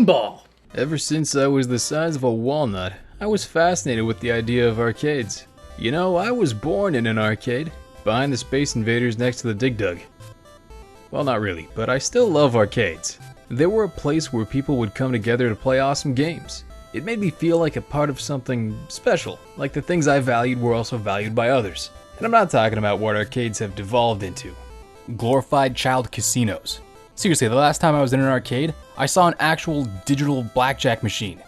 pinball. Ever since I was the size of a walnut, I was fascinated with the idea of arcades. You know, I was born in an arcade, behind the Space Invaders next to the Dig Dug. Well, not really, but I still love arcades. They were a place where people would come together to play awesome games. It made me feel like a part of something special, like the things I valued were also valued by others. And I'm not talking about what arcades have devolved into. Glorified child casinos. Seriously, the last time I was in an arcade, I saw an actual digital blackjack machine.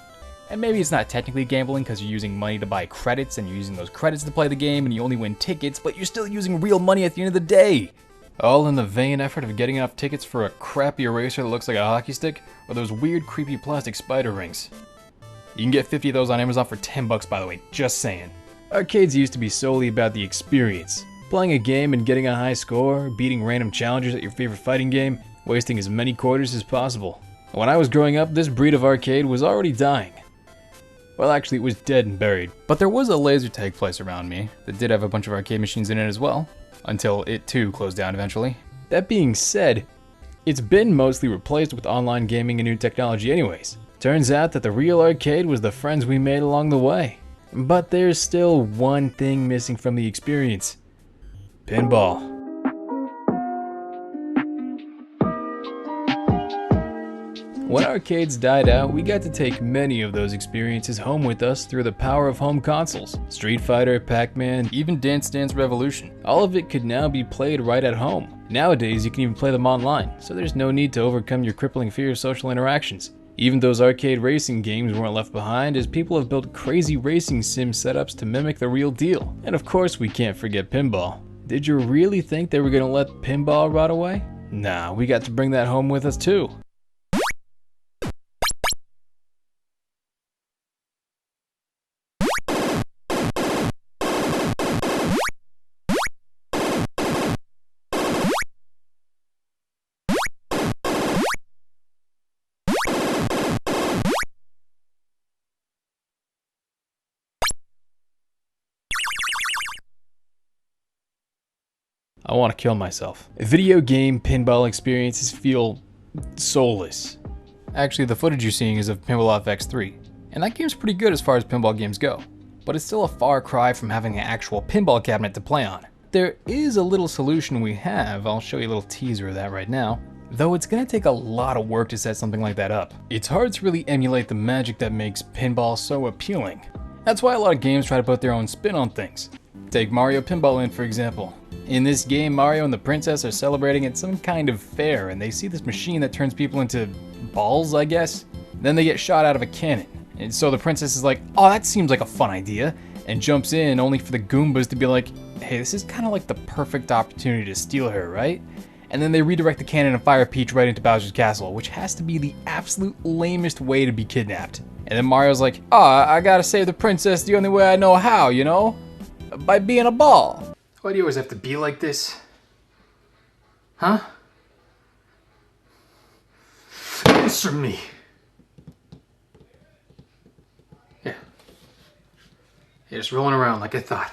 And maybe it's not technically gambling because you're using money to buy credits and you're using those credits to play the game and you only win tickets, but you're still using real money at the end of the day. All in the vain effort of getting enough tickets for a crappy eraser that looks like a hockey stick or those weird creepy plastic spider rings. You can get 50 of those on Amazon for $10 by the way, just saying. Arcades used to be solely about the experience. Playing a game and getting a high score, beating random challengers at your favorite fighting game, wasting as many quarters as possible. When I was growing up, this breed of arcade was already dying. Well, actually, it was dead and buried. But there was a laser tag place around me that did have a bunch of arcade machines in it as well, until it too closed down eventually. That being said, it's been mostly replaced with online gaming and new technology anyways. Turns out that the real arcade was the friends we made along the way. But there's still one thing missing from the experience. Pinball. When arcades died out, we got to take many of those experiences home with us through the power of home consoles. Street Fighter, Pac-Man, even Dance Dance Revolution. All of it could now be played right at home. Nowadays, you can even play them online, so there's no need to overcome your crippling fear of social interactions. Even those arcade racing games weren't left behind, as people have built crazy racing sim setups to mimic the real deal. And of course, we can't forget pinball. Did you really think they were gonna let pinball rot away? Nah, we got to bring that home with us too. I want to kill myself. Video game pinball experiences feel soulless. Actually, the footage you're seeing is of Pinball FX3, and that game's pretty good as far as pinball games go, but it's still a far cry from having an actual pinball cabinet to play on. There is a little solution we have, I'll show you a little teaser of that right now, though it's gonna take a lot of work to set something like that up. It's hard to really emulate the magic that makes pinball so appealing. That's why a lot of games try to put their own spin on things. Take Mario Pinball in, for example. In this game, Mario and the princess are celebrating at some kind of fair, and they see this machine that turns people into balls, I guess? Then they get shot out of a cannon. And so the princess is like, oh, that seems like a fun idea, and jumps in only for the Goombas to be like, hey, this is kind of like the perfect opportunity to steal her, right? And then they redirect the cannon and fire Peach right into Bowser's castle, which has to be the absolute lamest way to be kidnapped. And then Mario's like, oh, I gotta save the princess the only way I know how, you know? By being a ball. Why do you always have to be like this? Huh? Answer me. Yeah. You're just rolling around like I thought.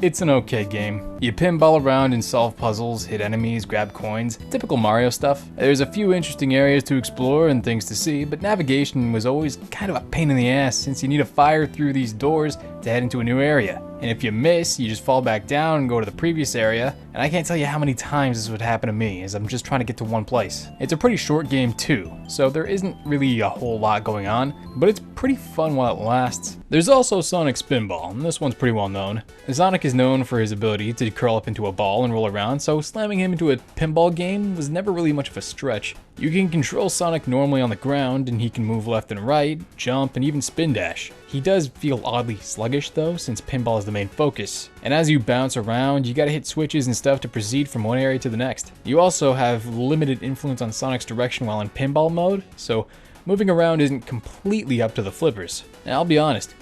It's an okay game. You pinball around and solve puzzles, hit enemies, grab coins, typical Mario stuff. There's a few interesting areas to explore and things to see, but navigation was always kind of a pain in the ass since you need to fire through these doors to head into a new area. And if you miss, you just fall back down and go to the previous area, and I can't tell you how many times this would happen to me as I'm just trying to get to one place. It's a pretty short game too, so there isn't really a whole lot going on, but it's pretty fun while it lasts. There's also Sonic Spinball, and this one's pretty well known. Sonic is known for his ability to curl up into a ball and roll around, so slamming him into a pinball game was never really much of a stretch. You can control Sonic normally on the ground, and he can move left and right, jump, and even spin dash. He does feel oddly sluggish though, since pinball is the main focus. And as you bounce around, you gotta hit switches and stuff to proceed from one area to the next. You also have limited influence on Sonic's direction while in pinball mode, so moving around isn't completely up to the flippers. Now I'll be honest,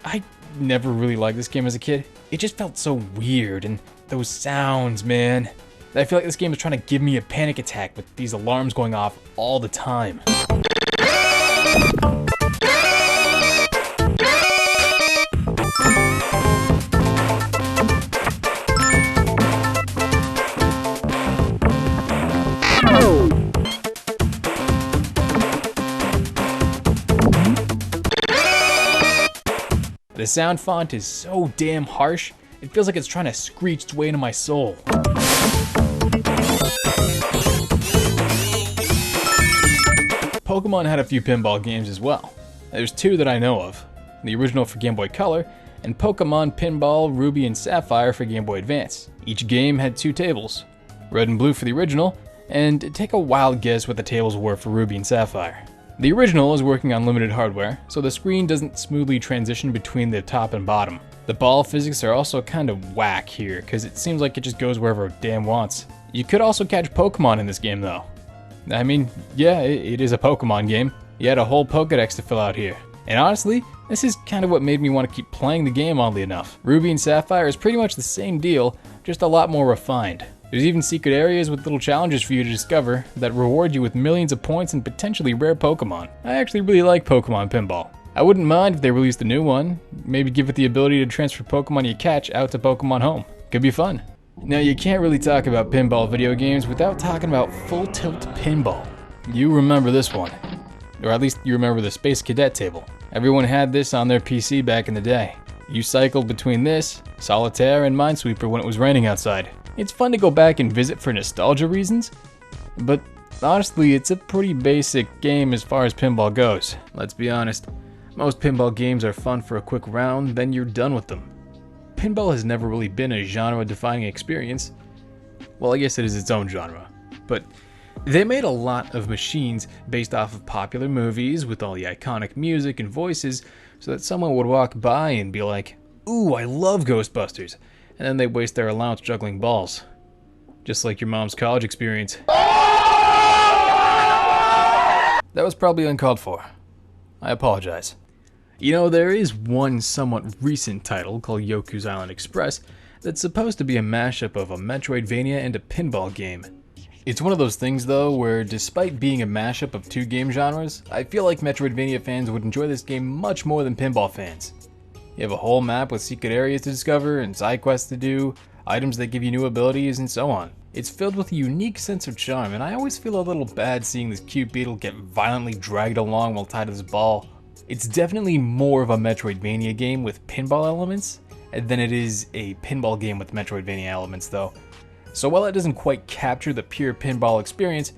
I never really liked this game as a kid. It just felt so weird, and those sounds, man. I feel like this game is trying to give me a panic attack with these alarms going off all the time. The sound font is so damn harsh, it feels like it's trying to screech its way into my soul. Pokemon had a few pinball games as well. There's two that I know of. The original for Game Boy Color, and Pokemon Pinball Ruby and Sapphire for Game Boy Advance. Each game had two tables, red and blue for the original, and take a wild guess what the tables were for Ruby and Sapphire. The original is working on limited hardware, so the screen doesn't smoothly transition between the top and bottom. The ball physics are also kind of whack here, because it seems like it just goes wherever it damn wants. You could also catch Pokemon in this game though. I mean, yeah, it is a Pokemon game. You had a whole Pokedex to fill out here. And honestly, this is kind of what made me want to keep playing the game, oddly enough. Ruby and Sapphire is pretty much the same deal, just a lot more refined. There's even secret areas with little challenges for you to discover that reward you with millions of points and potentially rare Pokemon. I actually really like Pokemon Pinball. I wouldn't mind if they released a new one, maybe give it the ability to transfer Pokemon you catch out to Pokemon Home. Could be fun. Now you can't really talk about pinball video games without talking about Full Tilt Pinball. You remember this one. Or at least you remember the Space Cadet table. Everyone had this on their PC back in the day. You cycled between this, Solitaire, and Minesweeper when it was raining outside. It's fun to go back and visit for nostalgia reasons, but honestly it's a pretty basic game as far as pinball goes. Let's be honest, most pinball games are fun for a quick round, then you're done with them. Pinball has never really been a genre-defining experience. Well, I guess it is its own genre, but they made a lot of machines based off of popular movies with all the iconic music and voices so that someone would walk by and be like, "Ooh, I love Ghostbusters," and then they waste their allowance juggling balls. Just like your mom's college experience. That was probably uncalled for. I apologize. You know, there is one somewhat recent title called Yoku's Island Express that's supposed to be a mashup of a Metroidvania and a pinball game. It's one of those things though where despite being a mashup of two game genres, I feel like Metroidvania fans would enjoy this game much more than pinball fans. You have a whole map with secret areas to discover and side quests to do, items that give you new abilities, and so on. It's filled with a unique sense of charm, and I always feel a little bad seeing this cute beetle get violently dragged along while tied to this ball. It's definitely more of a Metroidvania game with pinball elements than it is a pinball game with Metroidvania elements though. So while it doesn't quite capture the pure pinball experience,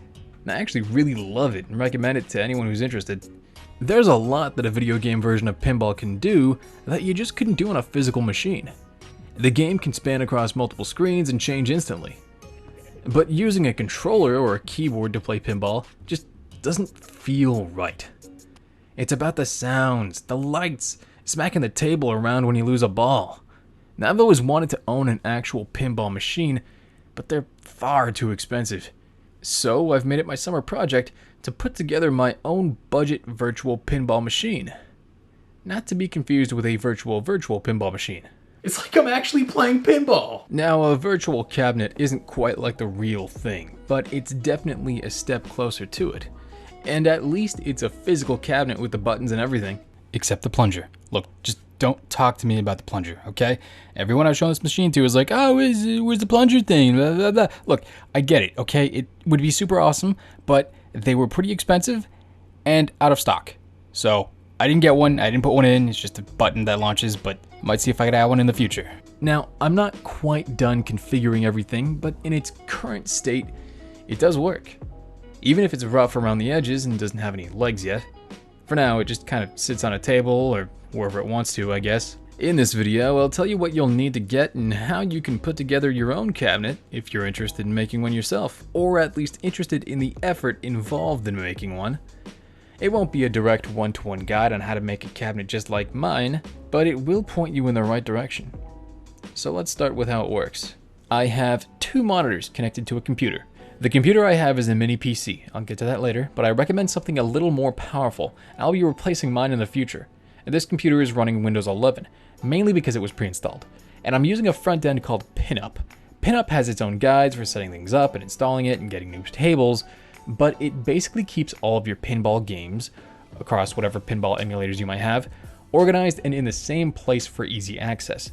I actually really love it and recommend it to anyone who's interested. There's a lot that a video game version of pinball can do that you just couldn't do on a physical machine. The game can span across multiple screens and change instantly. But using a controller or a keyboard to play pinball just doesn't feel right. It's about the sounds, the lights, smacking the table around when you lose a ball. Now I've always wanted to own an actual pinball machine, but they're far too expensive. So I've made it my summer project to put together my own budget virtual pinball machine. Not to be confused with a virtual pinball machine. It's like I'm actually playing pinball! Now, a virtual cabinet isn't quite like the real thing, but it's definitely a step closer to it. And at least it's a physical cabinet with the buttons and everything. Except the plunger. Look, just don't talk to me about the plunger, okay? Everyone I've shown this machine to is like, "Oh, where's the plunger thing? Blah, blah, blah." Look, I get it, okay? It would be super awesome, but they were pretty expensive and out of stock. So I didn't get one, I didn't put one in, it's just a button that launches, but might see if I could add one in the future. Now, I'm not quite done configuring everything, but in its current state, it does work. Even if it's rough around the edges and doesn't have any legs yet. For now, it just kind of sits on a table or wherever it wants to, I guess. In this video, I'll tell you what you'll need to get and how you can put together your own cabinet if you're interested in making one yourself, or at least interested in the effort involved in making one. It won't be a direct one-to-one guide on how to make a cabinet just like mine, but it will point you in the right direction. So let's start with how it works. I have two monitors connected to a computer. The computer I have is a mini PC, I'll get to that later, but I recommend something a little more powerful. I'll be replacing mine in the future. This computer is running Windows 11, mainly because it was pre-installed. And I'm using a front end called Pinup. Pinup has its own guides for setting things up and installing it and getting new tables, but it basically keeps all of your pinball games, across whatever pinball emulators you might have, organized and in the same place for easy access.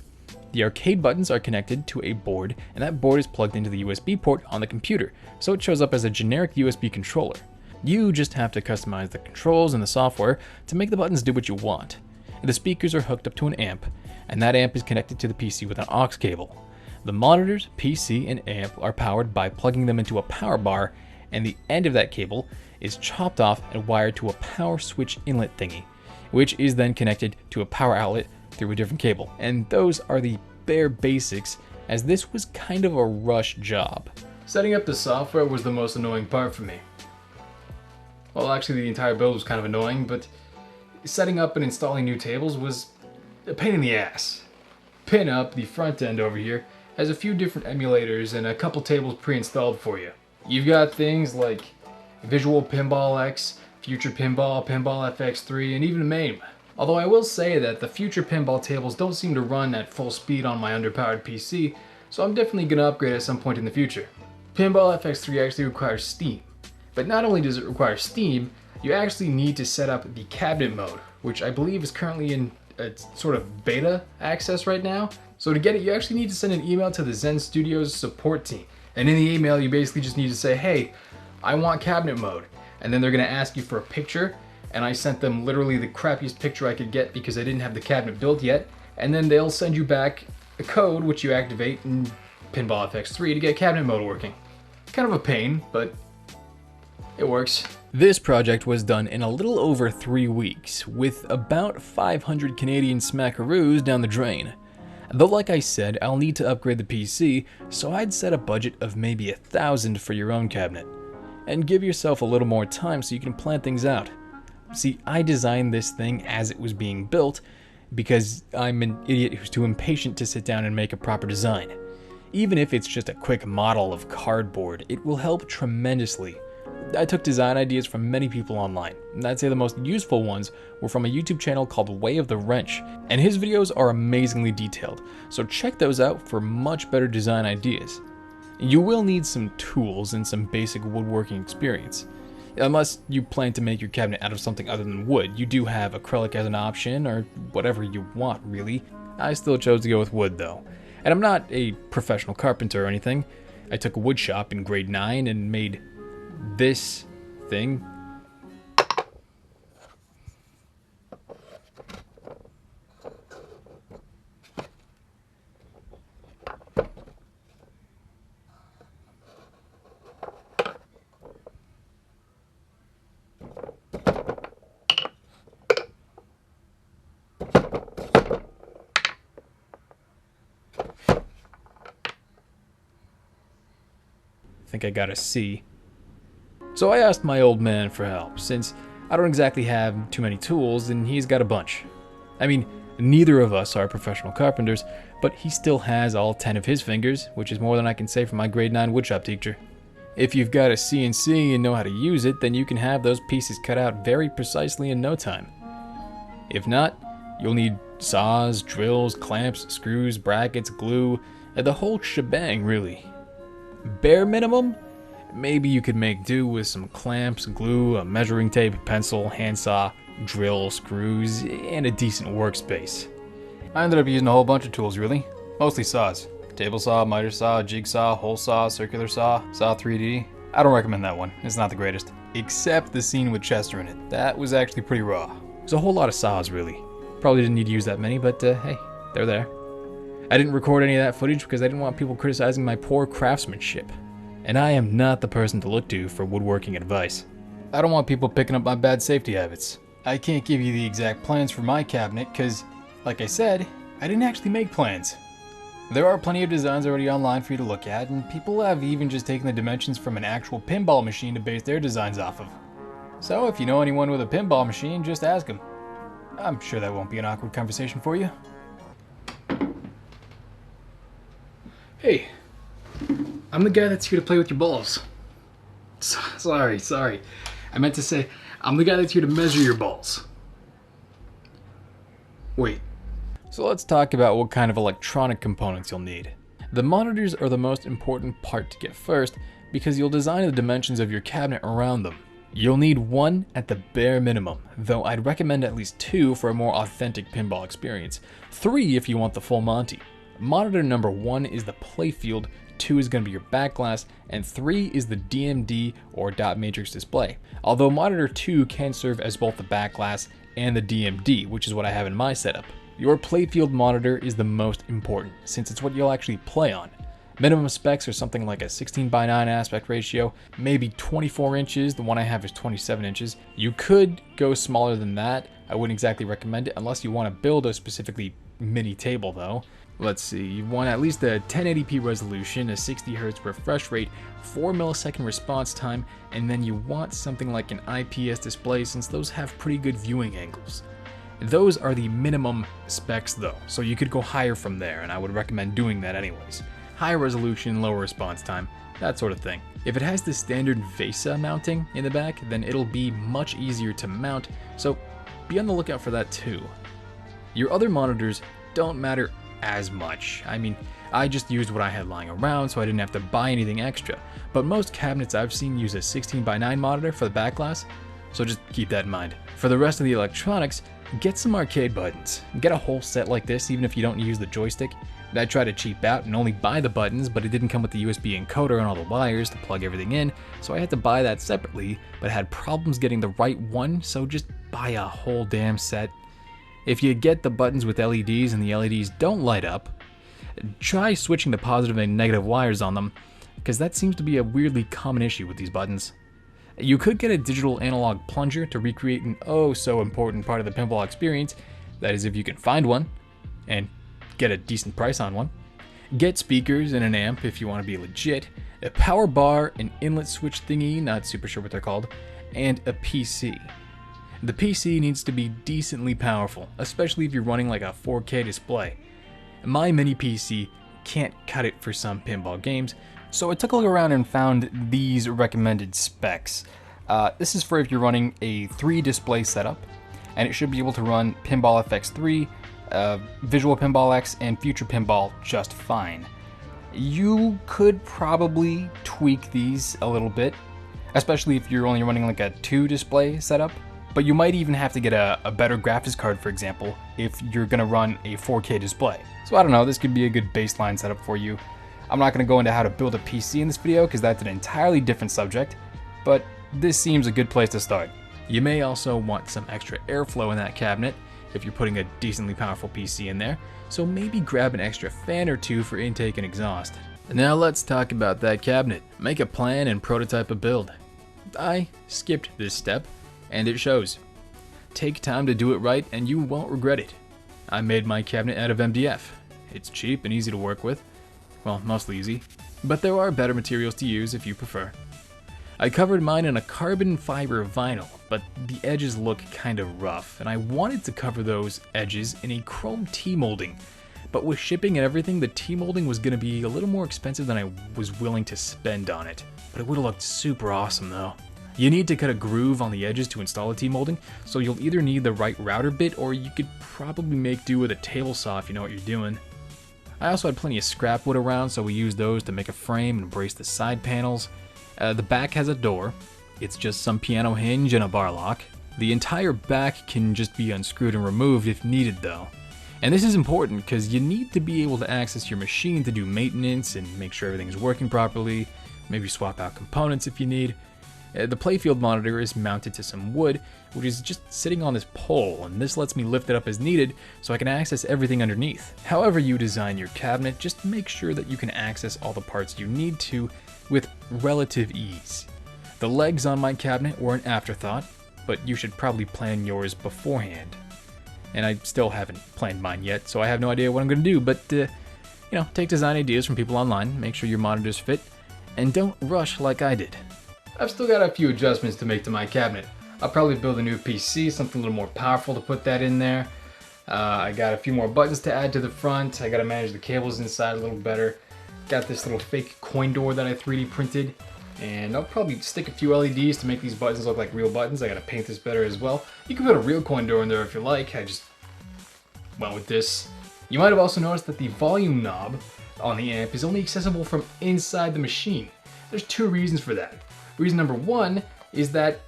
The arcade buttons are connected to a board, and that board is plugged into the USB port on the computer, so it shows up as a generic USB controller. You just have to customize the controls and the software to make the buttons do what you want. The speakers are hooked up to an amp, and that amp is connected to the PC with an aux cable. The monitors, PC, and amp are powered by plugging them into a power bar, and the end of that cable is chopped off and wired to a power switch inlet thingy, which is then connected to a power outlet through a different cable. And those are the bare basics, as this was kind of a rush job. Setting up the software was the most annoying part for me. Well, actually the entire build was kind of annoying, but setting up and installing new tables was a pain in the ass. Pinup, the front end over here, has a few different emulators and a couple tables pre-installed for you. You've got things like Visual Pinball X, Future Pinball, Pinball FX3, and even MAME. Although I will say that the Future Pinball tables don't seem to run at full speed on my underpowered PC, so I'm definitely going to upgrade at some point in the future. Pinball FX3 actually requires Steam. But not only does it require Steam, you actually need to set up the cabinet mode, which I believe is currently in a sort of beta access right now. So to get it, you actually need to send an email to the Zen Studios support team. And in the email, you basically just need to say, hey, I want cabinet mode. And then they're gonna ask you for a picture. And I sent them literally the crappiest picture I could get because I didn't have the cabinet built yet. And then they'll send you back a code which you activate in Pinball FX3 to get cabinet mode working. Kind of a pain, but it works. This project was done in a little over 3 weeks, with about 500 Canadian smackaroos down the drain. Though like I said, I'll need to upgrade the PC, so I'd set a budget of maybe $1,000 for your own cabinet. And give yourself a little more time so you can plan things out. See, I designed this thing as it was being built, because I'm an idiot who's too impatient to sit down and make a proper design. Even if it's just a quick model of cardboard, it will help tremendously. I took design ideas from many people online, and I'd say the most useful ones were from a YouTube channel called Way of the Wrench, and his videos are amazingly detailed, so check those out for much better design ideas. You will need some tools and some basic woodworking experience. Unless you plan to make your cabinet out of something other than wood, you do have acrylic as an option, or whatever you want really. I still chose to go with wood though. And I'm not a professional carpenter or anything. I took a wood shop in grade 9 and made this thing. I think I got a C. So I asked my old man for help, since I don't exactly have too many tools and he's got a bunch. I mean, neither of us are professional carpenters, but he still has all 10 of his fingers, which is more than I can say for my grade 9 woodshop teacher. If you've got a CNC and know how to use it, then you can have those pieces cut out very precisely in no time. If not, you'll need saws, drills, clamps, screws, brackets, glue, and the whole shebang really. Bare minimum? Maybe you could make do with some clamps, glue, a measuring tape, pencil, handsaw, drill, screws, and a decent workspace. I ended up using a whole bunch of tools really, mostly saws. Table saw, miter saw, jigsaw, hole saw, circular saw, saw 3D. I don't recommend that one, it's not the greatest. Except the scene with Chester in it, that was actually pretty raw. There's a whole lot of saws really. Probably didn't need to use that many, but hey, they're there. I didn't record any of that footage because I didn't want people criticizing my poor craftsmanship. And I am not the person to look to for woodworking advice. I don't want people picking up my bad safety habits. I can't give you the exact plans for my cabinet because, like I said, I didn't actually make plans. There are plenty of designs already online for you to look at, and people have even just taken the dimensions from an actual pinball machine to base their designs off of. So if you know anyone with a pinball machine, just ask them. I'm sure that won't be an awkward conversation for you. Hey, I'm the guy that's here to play with your balls. Sorry. I meant to say, I'm the guy that's here to measure your balls. Wait. So let's talk about what kind of electronic components you'll need. The monitors are the most important part to get first because you'll design the dimensions of your cabinet around them. You'll need one at the bare minimum, though I'd recommend at least 2 for a more authentic pinball experience. 3 if you want the full Monty. Monitor number 1 is the playfield, 2 is going to be your back glass, and 3 is the DMD or dot matrix display. Although monitor 2 can serve as both the back glass and the DMD, which is what I have in my setup. Your playfield monitor is the most important, since it's what you'll actually play on. Minimum specs are something like a 16:9 aspect ratio, maybe 24 inches, the one I have is 27 inches. You could go smaller than that, I wouldn't exactly recommend it unless you want to build a specifically mini table though. Let's see, you want at least a 1080p resolution, a 60Hz refresh rate, 4 millisecond response time, and then you want something like an IPS display since those have pretty good viewing angles. Those are the minimum specs though, so you could go higher from there, and I would recommend doing that anyways. Higher resolution, lower response time, that sort of thing. If it has the standard VESA mounting in the back, then it'll be much easier to mount, so be on the lookout for that too. Your other monitors don't matter as much. I mean, I just used what I had lying around, so I didn't have to buy anything extra. But most cabinets I've seen use a 16:9 monitor for the back glass, so just keep that in mind. For the rest of the electronics, get some arcade buttons. Get a whole set like this, even if you don't use the joystick. I tried to cheap out and only buy the buttons, but it didn't come with the USB encoder and all the wires to plug everything in, so I had to buy that separately, but had problems getting the right one, so just buy a whole damn set. If you get the buttons with LEDs and the LEDs don't light up, try switching the positive and negative wires on them, because that seems to be a weirdly common issue with these buttons. You could get a digital analog plunger to recreate an oh so important part of the pinball experience, that is if you can find one, and get a decent price on one. Get speakers and an amp if you want to be legit, a power bar, an inlet switch thingy, not super sure what they're called, and a PC. The PC needs to be decently powerful, especially if you're running like a 4K display. My mini PC can't cut it for some pinball games, so I took a look around and found these recommended specs. This is for if you're running a 3 display setup, and it should be able to run Pinball FX3, Visual Pinball X, and Future Pinball just fine. You could probably tweak these a little bit, especially if you're only running like a 2 display setup. But you might even have to get a better graphics card, for example, if you're going to run a 4K display. So I don't know, this could be a good baseline setup for you. I'm not going to go into how to build a PC in this video because that's an entirely different subject, but this seems a good place to start. You may also want some extra airflow in that cabinet if you're putting a decently powerful PC in there, so maybe grab an extra fan or two for intake and exhaust. Now let's talk about that cabinet. Make a plan and prototype a build. I skipped this step, and it shows. Take time to do it right and you won't regret it. I made my cabinet out of MDF. It's cheap and easy to work with. Well, mostly easy. But there are better materials to use if you prefer. I covered mine in a carbon fiber vinyl, but the edges look kinda rough, and I wanted to cover those edges in a chrome T-molding. But with shipping and everything, the T-molding was gonna be a little more expensive than I was willing to spend on it. But it would've looked super awesome though. You need to cut a groove on the edges to install a T-molding, so you'll either need the right router bit or you could probably make do with a table saw if you know what you're doing. I also had plenty of scrap wood around, so we used those to make a frame and brace the side panels. The back has a door. It's just some piano hinge and a bar lock. The entire back can just be unscrewed and removed if needed though. And this is important because you need to be able to access your machine to do maintenance and make sure everything's working properly, maybe swap out components if you need. The playfield monitor is mounted to some wood, which is just sitting on this pole, and this lets me lift it up as needed so I can access everything underneath. However you design your cabinet, just make sure that you can access all the parts you need to with relative ease. The legs on my cabinet were an afterthought, but you should probably plan yours beforehand. And I still haven't planned mine yet, so I have no idea what I'm going to do, but take design ideas from people online, make sure your monitors fit, and don't rush like I did. I've still got a few adjustments to make to my cabinet. I'll probably build a new PC, something a little more powerful to put that in there. I got a few more buttons to add to the front. I got to manage the cables inside a little better. Got this little fake coin door that I 3D printed. And I'll probably stick a few LEDs to make these buttons look like real buttons. I got to paint this better as well. You can put a real coin door in there if you like. I just went with this. You might have also noticed that the volume knob on the amp is only accessible from inside the machine. There's 2 reasons for that. Reason number 1 is that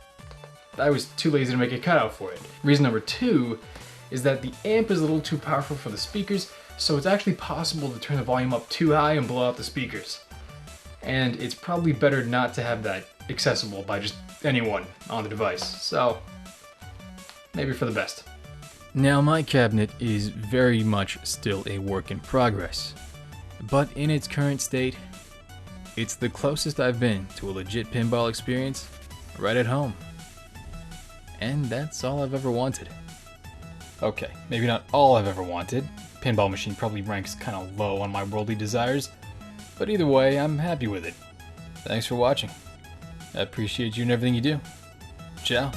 I was too lazy to make a cutout for it. Reason number 2 is that the amp is a little too powerful for the speakers, so it's actually possible to turn the volume up too high and blow out the speakers. And it's probably better not to have that accessible by just anyone on the device. So maybe for the best. Now, my cabinet is very much still a work in progress, but in its current state, it's the closest I've been to a legit pinball experience right at home. And that's all I've ever wanted. Okay, maybe not all I've ever wanted. Pinball machine probably ranks kind of low on my worldly desires, but either way, I'm happy with it. Thanks for watching. I appreciate you and everything you do. Ciao.